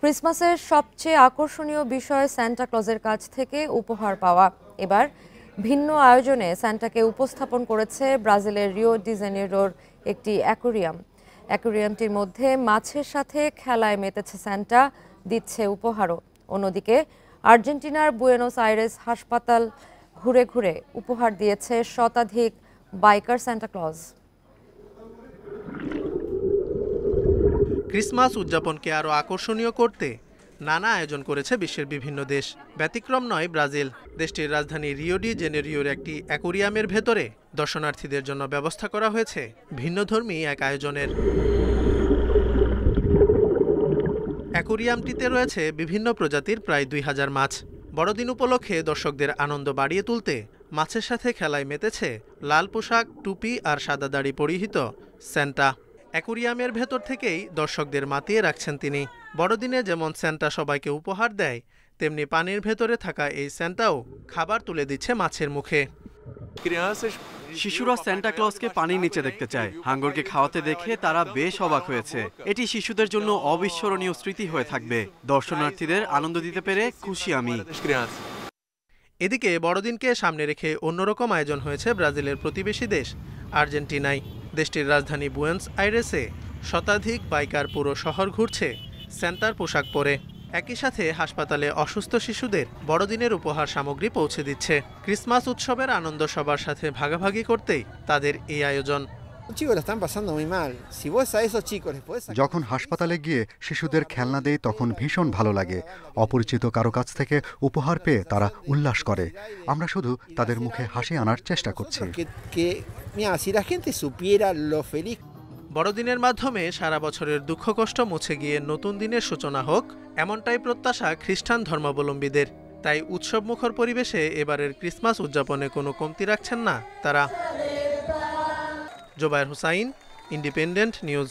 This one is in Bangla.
ক্রিসমাসের সবচেয়ে আকর্ষণীয় বিষয় সান্টা ক্লজের কাছ থেকে উপহার পাওয়া। এবার ভিন্ন আয়োজনে সান্টাকে উপস্থাপন করেছে ব্রাজিলের রিও ডি জেনেরোর একটি অ্যাকোয়ারিয়াম। অ্যাকোয়ারিয়ামটির মধ্যে মাছের সাথে খেলায় মেতেছে সান্টা, দিচ্ছে উপহারও। অন্যদিকে আর্জেন্টিনার বুয়েনোস আইরেস হাসপাতাল ঘুরে ঘুরে উপহার দিয়েছে শতাধিক বাইকার সান্টা ক্লজ। ক্রিসমাস উদযাপনকে আরও আকর্ষণীয় করতে নানা আয়োজন করেছে বিশ্বের বিভিন্ন দেশ। ব্যতিক্রম নয় ব্রাজিল। দেশটির রাজধানী রিও ডি জেনেরিওর একটি অ্যাকোয়ারিয়ামের ভেতরে দর্শনার্থীদের জন্য ব্যবস্থা করা হয়েছে ভিন্নধর্মী এক আয়োজনের। অ্যাকোয়ারিয়ামটিতে রয়েছে বিভিন্ন প্রজাতির প্রায় 2000 মাছ। বড়দিন উপলক্ষে দর্শকদের আনন্দ বাড়িয়ে তুলতে মাছের সাথে খেলায় মেতেছে লাল পোশাক, টুপি আর সাদা দাড়ি পরিহিত সান্টা। অ্যাকোয়ারিয়ামের ভেতর থেকেই দর্শকদের মাতিয়ে রাখছেন তিনি। বড়দিনে যেমন সান্টা সবাইকে উপহার দেয়, তেমনি পানির ভেতরে থাকা এই সান্টাও খাবার তুলে দিচ্ছে মাছের মুখে। শিশুরা সান্টা ক্লজকে পানির নিচে দেখতে চায়। হাঙ্গরকে খাওয়াতে দেখে তারা বেশ অবাক হয়েছে। এটি শিশুদের জন্য অবিস্মরণীয় স্মৃতি হয়ে থাকবে। দর্শনার্থীদের আনন্দ দিতে পেরে খুশি আমি। এদিকে বড়দিনকে সামনে রেখে অন্যরকম আয়োজন হয়েছে ব্রাজিলের প্রতিবেশী দেশ আর্জেন্টিনায়। দেশটির রাজধানী বুয়েনোস আইরেসে শতাধিক বাইকার পুরো শহর ঘুরছে সান্টার পোশাক পরে। একই সাথে হাসপাতালে অসুস্থ শিশুদের বড়দিনের উপহার সামগ্রী পৌঁছে দিচ্ছে। ক্রিসমাস উৎসবের আনন্দ সবার সাথে ভাগাভাগি করতেই তাদের এই আয়োজন। যখন হাসপাতালে গিয়ে শিশুদের খেলনা দেয় তখন ভীষণ ভালো লাগে। অপরিচিত কারো কাছ থেকে উপহার পেয়ে তারা উল্লাস করে। আমরা শুধু তাদের মুখে হাসি আনার চেষ্টা করছি। বড়দিনের মাধ্যমে সারা বছরের দুঃখ কষ্ট মুছে গিয়ে নতুন দিনের সূচনা হোক, এমনটাই প্রত্যাশা খ্রিস্টান ধর্মাবলম্বীদের। তাই উৎসবমুখর পরিবেশে এবারের ক্রিসমাস উদযাপনে কোনো কমতি রাখছেন না তারা। Zobayer Hussain, Independent news.